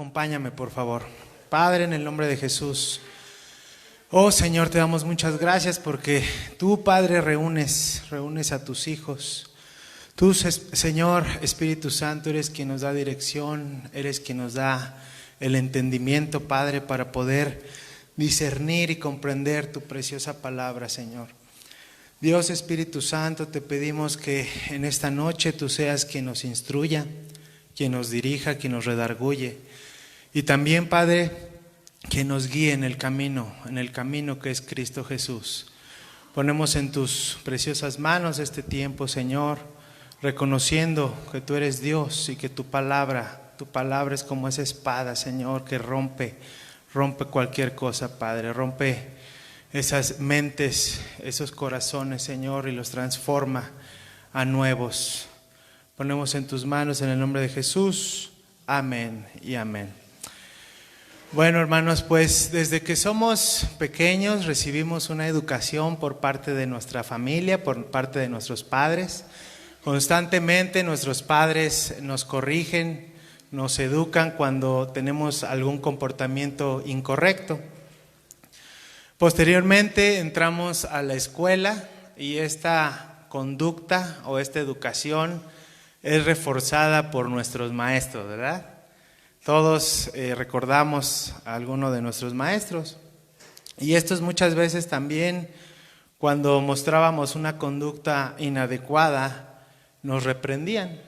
Acompáñame, por favor. Padre, en el nombre de Jesús. Oh Señor, te damos muchas gracias porque tú, Padre, reúnes a tus hijos. Tú, Señor, Espíritu Santo, eres quien nos da dirección, eres quien nos da el entendimiento, Padre, para poder discernir y comprender tu preciosa palabra, Señor. Dios, Espíritu Santo, te pedimos que en esta noche tú seas quien nos instruya, quien nos dirija, quien nos redarguye. Y también, Padre, que nos guíe en el camino que es Cristo Jesús. Ponemos en tus preciosas manos este tiempo, Señor, reconociendo que tú eres Dios y que tu palabra es como esa espada, Señor, que rompe cualquier cosa, Padre, rompe esas mentes, esos corazones, Señor, y los transforma a nuevos. Ponemos en tus manos en el nombre de Jesús. Amén y amén. Bueno, hermanos, pues desde que somos pequeños recibimos una educación por parte de nuestra familia, por parte de nuestros padres. Constantemente nuestros padres nos corrigen, nos educan cuando tenemos algún comportamiento incorrecto. Posteriormente entramos a la escuela y esta conducta o esta educación es reforzada por nuestros maestros, ¿verdad? Todos recordamos a alguno de nuestros maestros, y estos muchas veces también, cuando mostrábamos una conducta inadecuada, nos reprendían.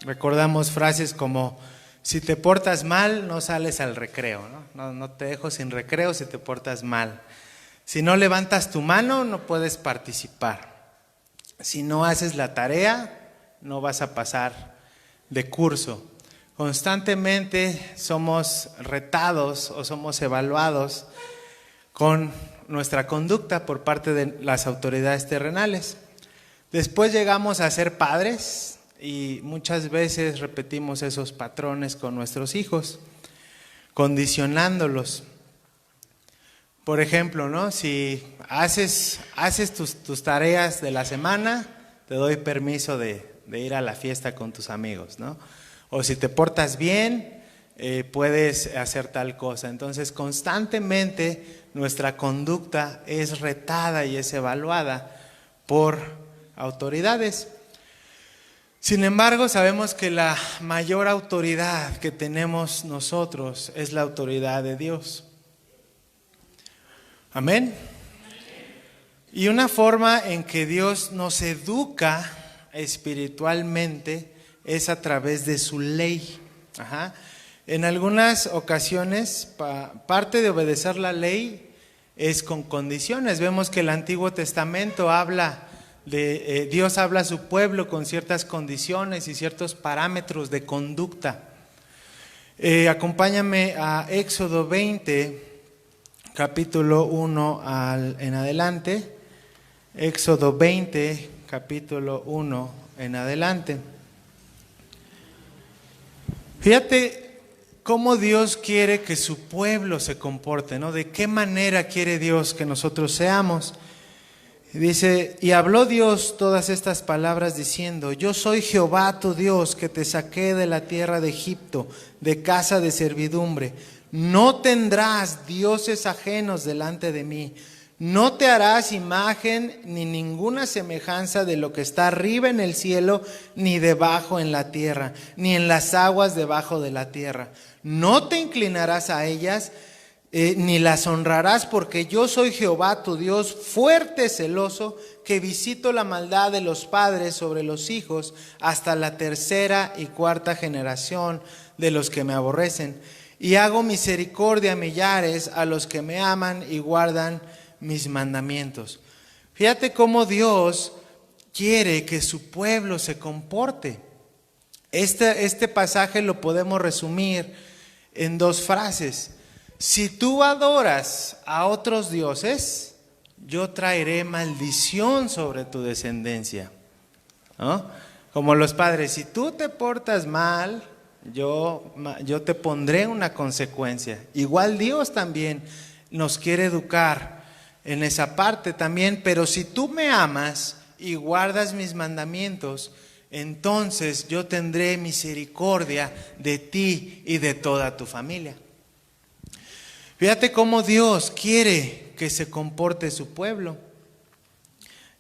Recordamos frases como: si te portas mal, no sales al recreo, no te dejo sin recreo si te portas mal. Si no levantas tu mano, no puedes participar. Si no haces la tarea, no vas a pasar de curso. Constantemente somos retados o somos evaluados con nuestra conducta por parte de las autoridades terrenales. Después llegamos a ser padres y muchas veces repetimos esos patrones con nuestros hijos, condicionándolos. Por ejemplo, ¿no? Si haces tus tareas de la semana, te doy permiso de ir a la fiesta con tus amigos, ¿no? O si te portas bien, puedes hacer tal cosa. Entonces, constantemente nuestra conducta es retada y es evaluada por autoridades. Sin embargo, sabemos que la mayor autoridad que tenemos nosotros es la autoridad de Dios. Amén. Y una forma en que Dios nos educa espiritualmente es a través de su ley. En algunas ocasiones, parte de obedecer la ley es con condiciones. Vemos que el Antiguo Testamento habla de Dios habla a su pueblo con ciertas condiciones y ciertos parámetros de conducta. Acompáñame a Éxodo 20, capítulo 1 en adelante. Éxodo 20, capítulo 1 en adelante. Fíjate cómo Dios quiere que su pueblo se comporte, ¿no? De qué manera quiere Dios que nosotros seamos. Dice: y habló Dios todas estas palabras diciendo: yo soy Jehová tu Dios, que te saqué de la tierra de Egipto, de casa de servidumbre. No tendrás dioses ajenos delante de mí. No te harás imagen ni ninguna semejanza de lo que está arriba en el cielo, ni debajo en la tierra, ni en las aguas debajo de la tierra. No te inclinarás a ellas, ni las honrarás, porque yo soy Jehová tu Dios, fuerte, celoso, que visito la maldad de los padres sobre los hijos hasta la tercera y cuarta generación de los que me aborrecen. Y hago misericordia a millares, a los que me aman y guardan mis mandamientos. Fíjate cómo Dios quiere que su pueblo se comporte. Este pasaje lo podemos resumir en dos frases. Si tú adoras a otros dioses, yo traeré maldición sobre tu descendencia, ¿no? Como los padres: si tú te portas mal, yo te pondré una consecuencia. Igual Dios también nos quiere educar en esa parte también. Pero si tú me amas y guardas mis mandamientos, entonces yo tendré misericordia de ti y de toda tu familia. Fíjate cómo Dios quiere que se comporte su pueblo.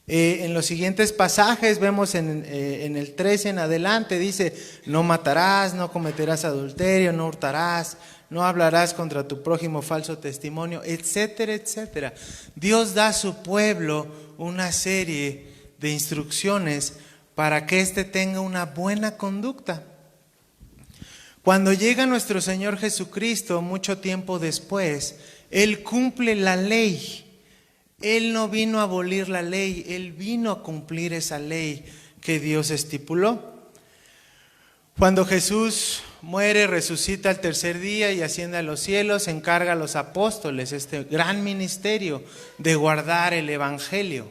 En los siguientes pasajes vemos en el 13 en adelante, dice: no matarás, no cometerás adulterio, no hurtarás, no hablarás contra tu prójimo falso testimonio, etcétera, etcétera. Dios da a su pueblo una serie de instrucciones para que éste tenga una buena conducta. Cuando llega nuestro Señor Jesucristo, mucho tiempo después, Él cumple la ley. Él no vino a abolir la ley, Él vino a cumplir esa ley que Dios estipuló. Cuando Jesús muere, resucita al tercer día y asciende a los cielos, encarga a los apóstoles este gran ministerio de guardar el evangelio.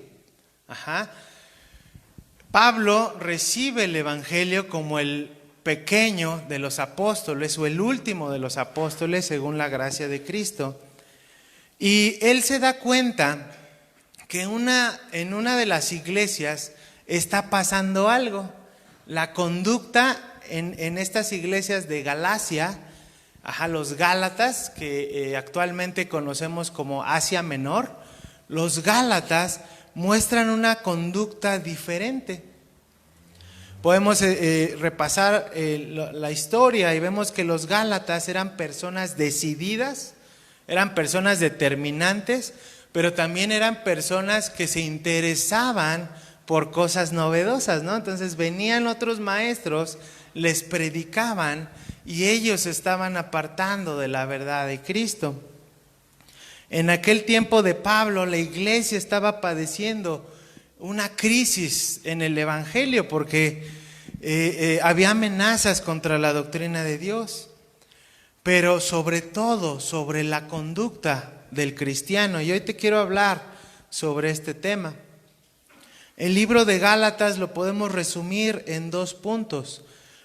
Pablo recibe el evangelio como el pequeño de los apóstoles o el último de los apóstoles según la gracia de Cristo. Y él se da cuenta que en una de las iglesias está pasando algo. La conducta en estas iglesias de Galacia, los Gálatas, que actualmente conocemos como Asia Menor, los Gálatas muestran una conducta diferente. Podemos repasar la historia y vemos que los Gálatas eran personas decididas, eran personas determinantes, pero también eran personas que se interesaban por cosas novedosas, ¿no? Entonces venían otros maestros, les predicaban y ellos se estaban apartando de la verdad de Cristo. En aquel tiempo de Pablo, la iglesia estaba padeciendo una crisis en el evangelio porque había amenazas contra la doctrina de Dios, pero sobre todo sobre la conducta del cristiano. Y hoy te quiero hablar sobre este tema. El libro de Gálatas lo podemos resumir en 2 puntos.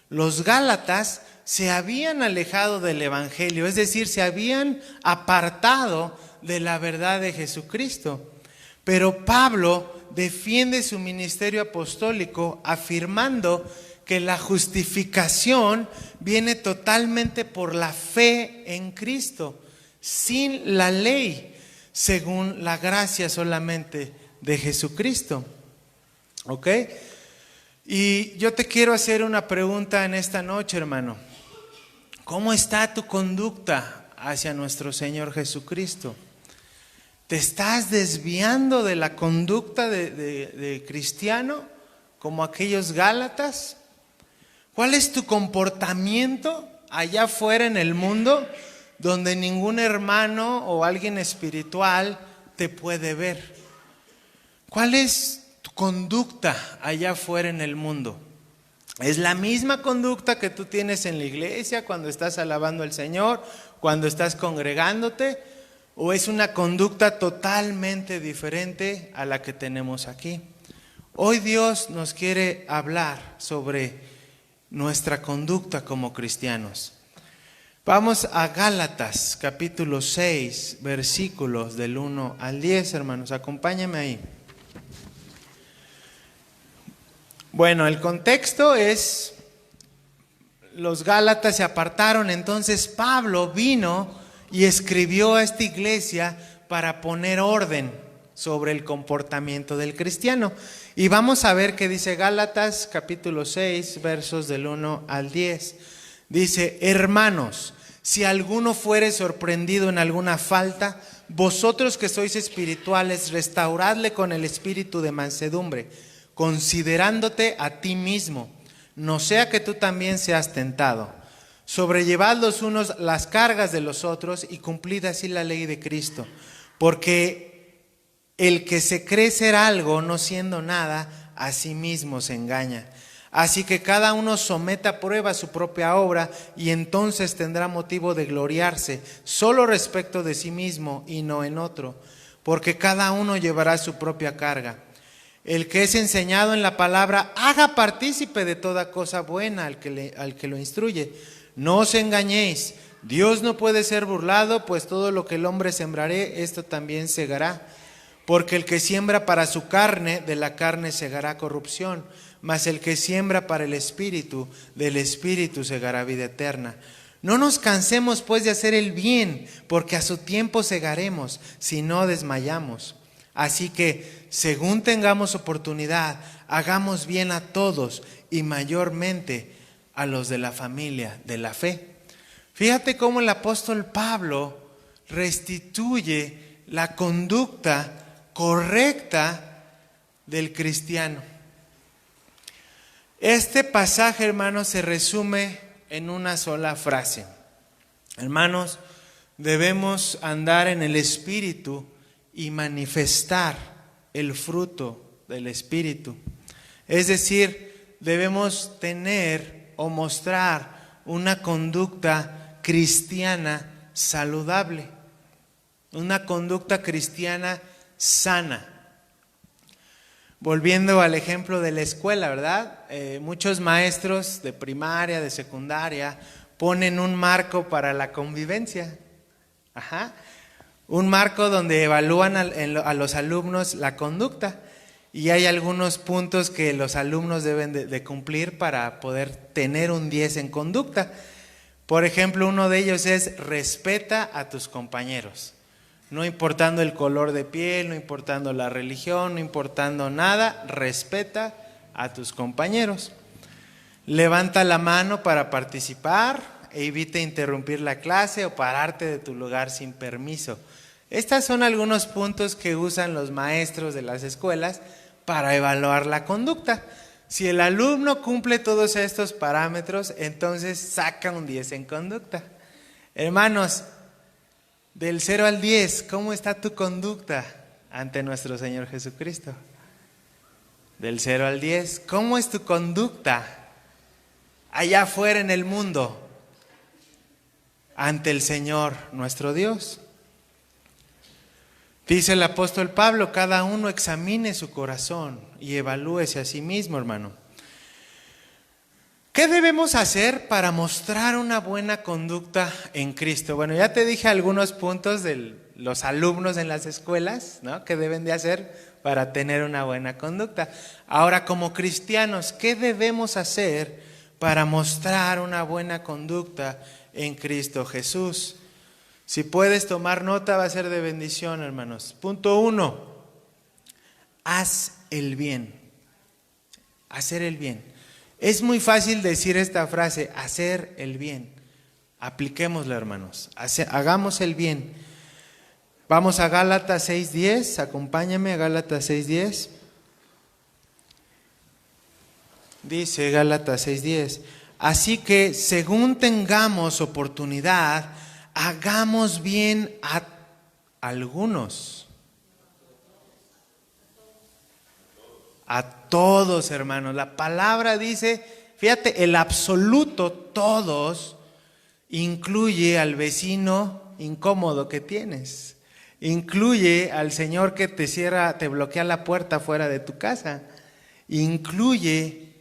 Los Gálatas se habían alejado del evangelio, es decir, se habían apartado de la verdad de Jesucristo. Pero Pablo defiende su ministerio apostólico afirmando que la justificación viene totalmente por la fe en Cristo, sin la ley, según la gracia solamente de Jesucristo. ¿Ok? Y yo te quiero hacer una pregunta en esta noche, hermano. ¿Cómo está tu conducta hacia nuestro Señor Jesucristo? ¿Te estás desviando de la conducta de cristiano como aquellos Gálatas? ¿Cuál es tu comportamiento allá afuera en el mundo donde ningún hermano o alguien espiritual te puede ver? ¿Cuál es tu conducta allá afuera en el mundo? ¿Es la misma conducta que tú tienes en la iglesia cuando estás alabando al Señor, cuando estás congregándote? ¿O es una conducta totalmente diferente a la que tenemos aquí? Hoy Dios nos quiere hablar sobre nuestra conducta como cristianos. Vamos a Gálatas capítulo 6, versículos del 1 al 10, hermanos. Acompáñame ahí. Bueno, el contexto es: los Gálatas se apartaron, entonces Pablo vino y escribió a esta iglesia para poner orden sobre el comportamiento del cristiano. Y vamos a ver qué dice Gálatas capítulo 6, versos del 1 al 10. Dice: hermanos, si alguno fuere sorprendido en alguna falta, vosotros que sois espirituales, restauradle con el espíritu de mansedumbre, considerándote a ti mismo, no sea que tú también seas tentado. Sobrellevad los unos las cargas de los otros y cumplid así la ley de Cristo. Porque el que se cree ser algo no siendo nada, a sí mismo se engaña. Así que cada uno someta a prueba su propia obra y entonces tendrá motivo de gloriarse solo respecto de sí mismo y no en otro, porque cada uno llevará su propia carga. El que es enseñado en la palabra, haga partícipe de toda cosa buena al que lo instruye. No os engañéis, Dios no puede ser burlado, pues todo lo que el hombre sembrare, esto también segará. Porque el que siembra para su carne, de la carne segará corrupción, mas el que siembra para el Espíritu, del Espíritu segará vida eterna. No nos cansemos pues de hacer el bien, porque a su tiempo segaremos, si no desmayamos. Así que, según tengamos oportunidad, hagamos bien a todos y mayormente a los de la familia de la fe. Fíjate cómo el apóstol Pablo restituye la conducta correcta del cristiano. Este pasaje, hermanos, se resume en una sola frase. Hermanos, debemos andar en el Espíritu y manifestar el fruto del Espíritu. Es decir, debemos tener o mostrar una conducta cristiana saludable, una conducta cristiana sana. Volviendo al ejemplo de la escuela, ¿verdad? Muchos maestros de primaria, de secundaria, ponen un marco para la convivencia. Un marco donde evalúan a los alumnos la conducta. Y hay algunos puntos que los alumnos deben de cumplir para poder tener un 10 en conducta. Por ejemplo, uno de ellos es respeta a tus compañeros. No importando el color de piel, no importando la religión, no importando nada, respeta a tus compañeros. Levanta la mano para participar e evita interrumpir la clase o pararte de tu lugar sin permiso. Estos son algunos puntos que usan los maestros de las escuelas para evaluar la conducta. Si el alumno cumple todos estos parámetros, entonces saca un 10 en conducta. Hermanos, del 0 al 10, ¿cómo está tu conducta ante nuestro Señor Jesucristo? Del 0 al 10, ¿cómo es tu conducta allá afuera en el mundo ante el Señor nuestro Dios? Dice el apóstol Pablo, cada uno examine su corazón y evalúese a sí mismo, hermano. ¿Qué debemos hacer para mostrar una buena conducta en Cristo? Bueno, ya te dije algunos puntos de los alumnos en las escuelas, ¿no? ¿Qué deben de hacer para tener una buena conducta? Ahora, como cristianos, ¿qué debemos hacer para mostrar una buena conducta en Cristo Jesús? Si puedes tomar nota, va a ser de bendición, hermanos. Punto 1, haz el bien. Hacer el bien. Es muy fácil decir esta frase, hacer el bien. Apliquémosla, hermanos. Hagamos el bien. Vamos a Gálatas 6:10. Acompáñame a Gálatas 6:10. Dice Gálatas 6:10. Así que según tengamos oportunidad, hagamos bien a algunos. A todos, hermanos. La palabra dice, fíjate, el absoluto todos incluye al vecino incómodo que tienes. Incluye al señor que te cierra, te bloquea la puerta fuera de tu casa. Incluye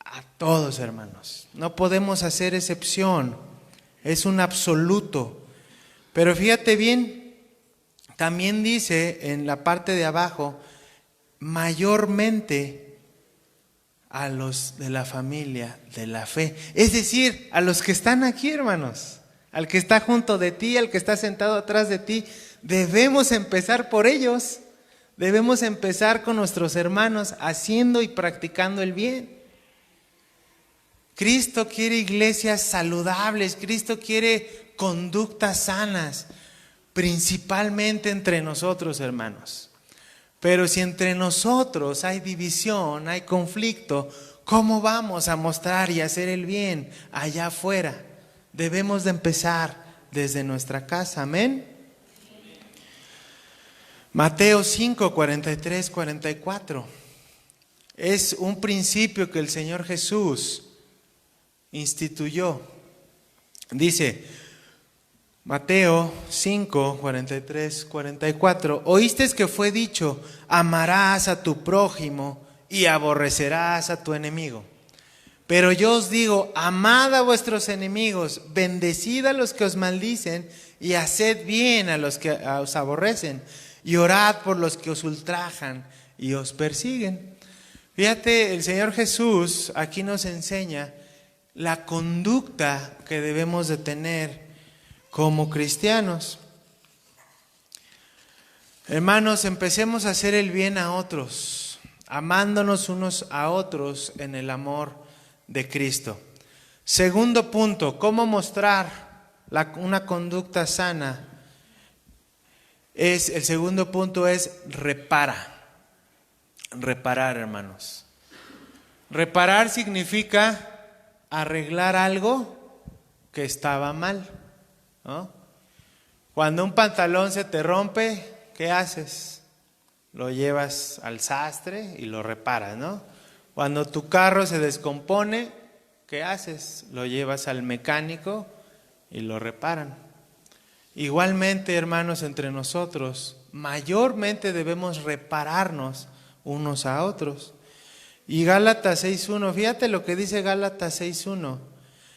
a todos, hermanos. No podemos hacer excepción. Es un absoluto. Pero fíjate bien, también dice en la parte de abajo, mayormente a los de la familia de la fe. Es decir, a los que están aquí, hermanos. Al que está junto de ti, al que está sentado atrás de ti. Debemos empezar por ellos. Debemos empezar con nuestros hermanos haciendo y practicando el bien. Cristo quiere iglesias saludables. Cristo quiere conductas sanas. Principalmente entre nosotros, hermanos. Pero si entre nosotros hay división, hay conflicto, ¿cómo vamos a mostrar y hacer el bien allá afuera? Debemos de empezar desde nuestra casa, amén. Mateo 5, 43, 44. Es un principio que el Señor Jesús instituyó. Dice Mateo 5, 43, 44. Oíste que fue dicho, amarás a tu prójimo y aborrecerás a tu enemigo. Pero yo os digo, amad a vuestros enemigos, bendecid a los que os maldicen y haced bien a los que os aborrecen y orad por los que os ultrajan y os persiguen. Fíjate, el Señor Jesús aquí nos enseña la conducta que debemos de tener como cristianos. Hermanos, empecemos a hacer el bien a otros, amándonos unos a otros en el amor de Cristo. Segundo punto, ¿cómo mostrar una conducta sana? El segundo punto es repara. Reparar, hermanos. Reparar significa arreglar algo que estaba mal, ¿no? Cuando un pantalón se te rompe, ¿qué haces? Lo llevas al sastre y lo reparas, ¿no? Cuando tu carro se descompone, ¿qué haces? Lo llevas al mecánico y lo reparan. Igualmente, hermanos, entre nosotros, mayormente debemos repararnos unos a otros. Y Gálatas 6:1, fíjate lo que dice Gálatas 6:1.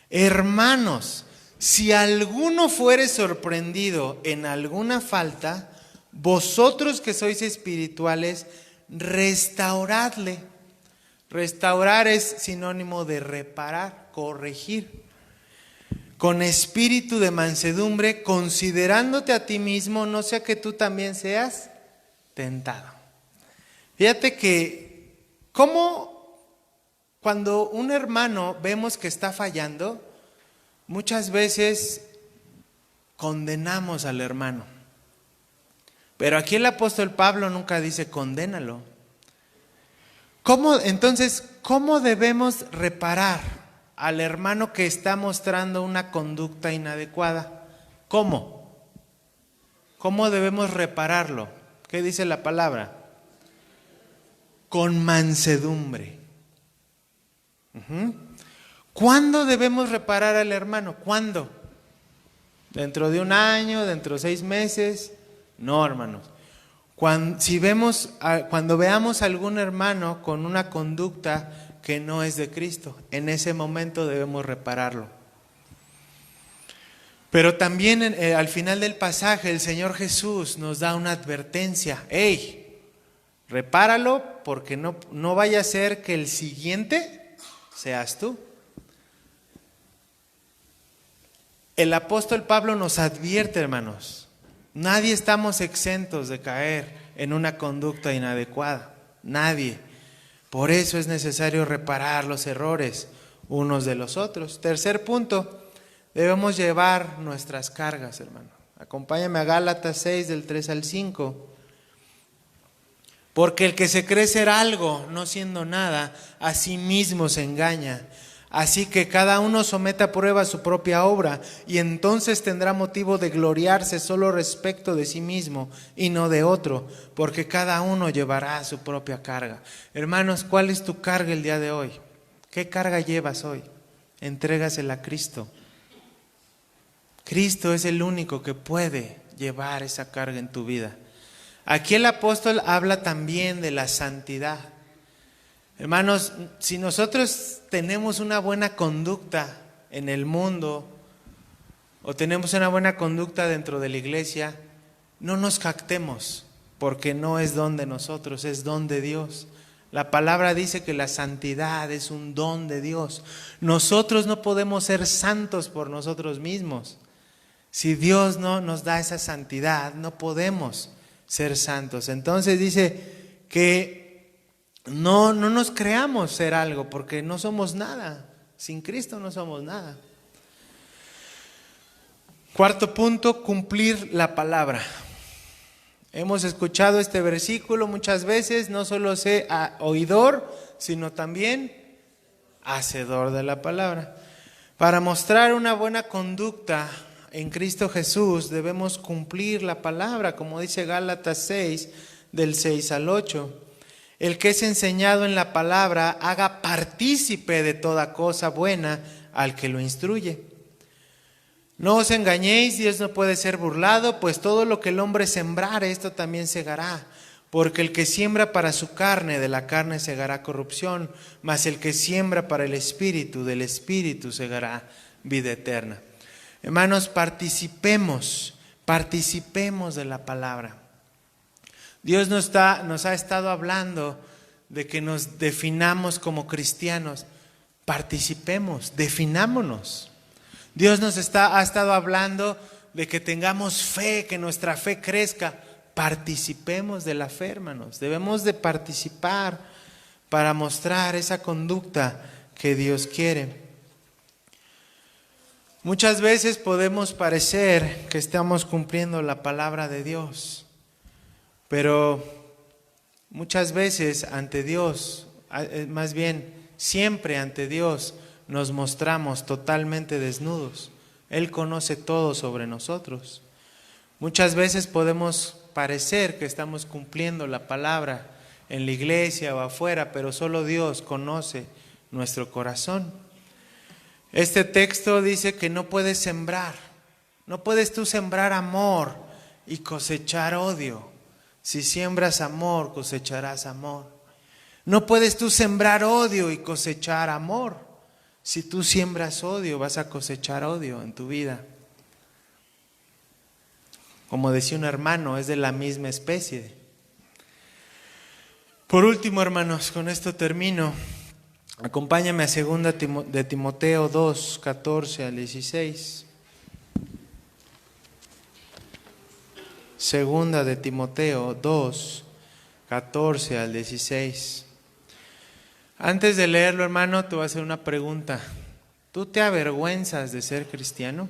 Hermanos, si alguno fuere sorprendido en alguna falta, vosotros que sois espirituales, restauradle. Restaurar es sinónimo de reparar, corregir. Con espíritu de mansedumbre, considerándote a ti mismo, no sea que tú también seas tentado. Fíjate que como cuando un hermano vemos que está fallando, muchas veces condenamos al hermano. Pero aquí el apóstol Pablo nunca dice condénalo. Entonces, ¿cómo debemos reparar al hermano que está mostrando una conducta inadecuada? ¿Cómo? ¿Cómo debemos repararlo? ¿Qué dice la palabra? Con mansedumbre. ¿Cuándo debemos reparar al hermano? ¿Cuándo? ¿Dentro de un año? ¿Dentro de 6 meses? No, hermanos. Cuando veamos a algún hermano con una conducta que no es de Cristo, en ese momento debemos repararlo. Pero también al final del pasaje el Señor Jesús nos da una advertencia. ¡Ey! Repáralo porque no vaya a ser que el siguiente seas tú. El apóstol Pablo nos advierte, hermanos, nadie estamos exentos de caer en una conducta inadecuada. Nadie. Por eso es necesario reparar los errores unos de los otros. Tercer punto, debemos llevar nuestras cargas, hermano. Acompáñame a Gálatas 6, del 3 al 5. Porque el que se cree ser algo, no siendo nada, a sí mismo se engaña. Así que cada uno someta a prueba su propia obra, y entonces tendrá motivo de gloriarse solo respecto de sí mismo y no de otro, porque cada uno llevará su propia carga. Hermanos, ¿cuál es tu carga el día de hoy? ¿Qué carga llevas hoy? Entrégasela a Cristo. Cristo es el único que puede llevar esa carga en tu vida. Aquí el apóstol habla también de la santidad. Hermanos, si nosotros tenemos una buena conducta en el mundo o tenemos una buena conducta dentro de la iglesia, no nos jactemos, porque no es don de nosotros, es don de Dios. La palabra dice que la santidad es un don de Dios. Nosotros no podemos ser santos por nosotros mismos. Si Dios no nos da esa santidad, no podemos ser santos. Entonces dice que no nos creamos ser algo, porque no somos nada. Sin Cristo no somos nada. Cuarto punto, cumplir la palabra. Hemos escuchado este versículo muchas veces, no solo sé oidor, sino también hacedor de la palabra. Para mostrar una buena conducta en Cristo Jesús debemos cumplir la palabra, como dice Gálatas 6, del 6 al 8. El que es enseñado en la palabra haga partícipe de toda cosa buena al que lo instruye. No os engañéis, Dios no puede ser burlado, pues todo lo que el hombre sembrare, esto también segará. Porque el que siembra para su carne, de la carne segará corrupción, mas el que siembra para el Espíritu, del Espíritu segará vida eterna. Hermanos, participemos de la palabra. Dios nos ha estado hablando de que nos definamos como cristianos. Participemos, definámonos. Dios nos ha estado hablando de que tengamos fe, que nuestra fe crezca. Participemos de la fe, hermanos. Debemos de participar para mostrar esa conducta que Dios quiere. Muchas veces podemos parecer que estamos cumpliendo la palabra de Dios, pero muchas veces ante Dios, más bien siempre ante Dios, nos mostramos totalmente desnudos. Él conoce todo sobre nosotros. Muchas veces podemos parecer que estamos cumpliendo la palabra en la iglesia o afuera, pero solo Dios conoce nuestro corazón. Este texto dice que no puedes sembrar, no puedes tú sembrar amor y cosechar odio. Si siembras amor, cosecharás amor. No puedes tú sembrar odio y cosechar amor. Si tú siembras odio, vas a cosechar odio en tu vida. Como decía un hermano, es de la misma especie. Por último, hermanos, con esto termino. Acompáñame a 2 de Timoteo 2, 14 al 16. 2 de Timoteo 2, 14 al 16. Antes de leerlo, hermano, te voy a hacer una pregunta. ¿Tú te avergüenzas de ser cristiano?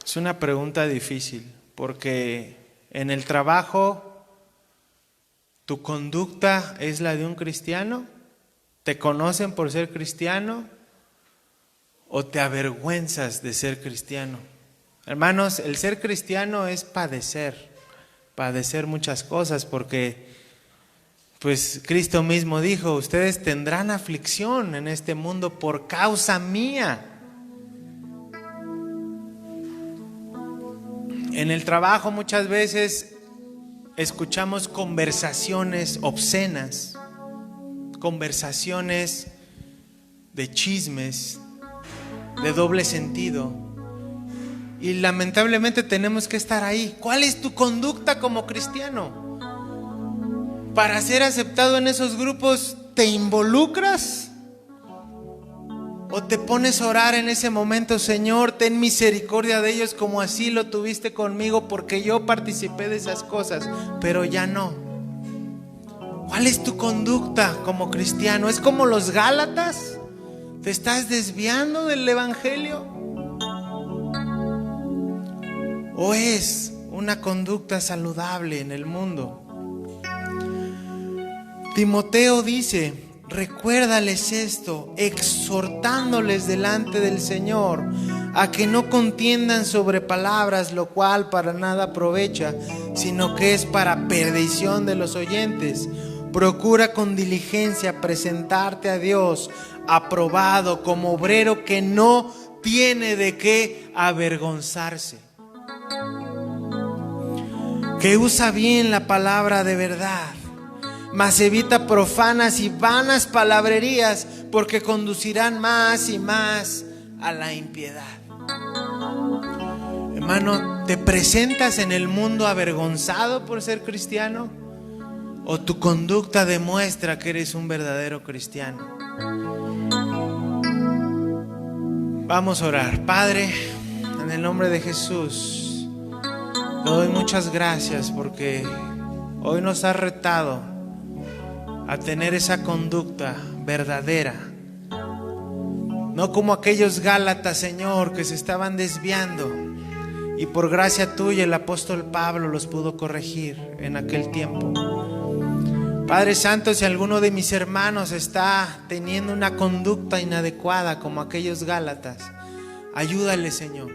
Es una pregunta difícil, porque en el trabajo, ¿tu conducta es la de un cristiano? ¿Te conocen por ser cristiano? ¿O te avergüenzas de ser cristiano? Hermanos, el ser cristiano es padecer muchas cosas, porque pues Cristo mismo dijo, ustedes tendrán aflicción en este mundo por causa mía. En el trabajo muchas veces escuchamos conversaciones obscenas, conversaciones de chismes, de doble sentido. Y lamentablemente tenemos que estar ahí. ¿Cuál es tu conducta como cristiano? Para ser aceptado en esos grupos, ¿te involucras? ¿O te pones a orar en ese momento? Señor, ten misericordia de ellos como así lo tuviste conmigo, porque yo participé de esas cosas, pero ya no. ¿Cuál es tu conducta como cristiano? ¿Es como los Gálatas? ¿Te estás desviando del evangelio? ¿O es una conducta saludable en el mundo? Timoteo dice, recuérdales esto, exhortándoles delante del Señor, a que no contiendan sobre palabras, lo cual para nada aprovecha, sino que es para perdición de los oyentes. Procura con diligencia presentarte a Dios, aprobado como obrero que no tiene de qué avergonzarse, que usa bien la palabra de verdad, mas evita profanas y vanas palabrerías, porque conducirán más y más a la impiedad. Hermano, ¿te presentas en el mundo avergonzado por ser cristiano? ¿O tu conducta demuestra que eres un verdadero cristiano? Vamos a orar. Padre, en el nombre de Jesús, te doy muchas gracias porque hoy nos has retado a tener esa conducta verdadera, no como aquellos Gálatas, Señor, que se estaban desviando, y por gracia tuya el apóstol Pablo los pudo corregir en aquel tiempo. Padre Santo, si alguno de mis hermanos está teniendo una conducta inadecuada como aquellos Gálatas, ayúdale, Señor.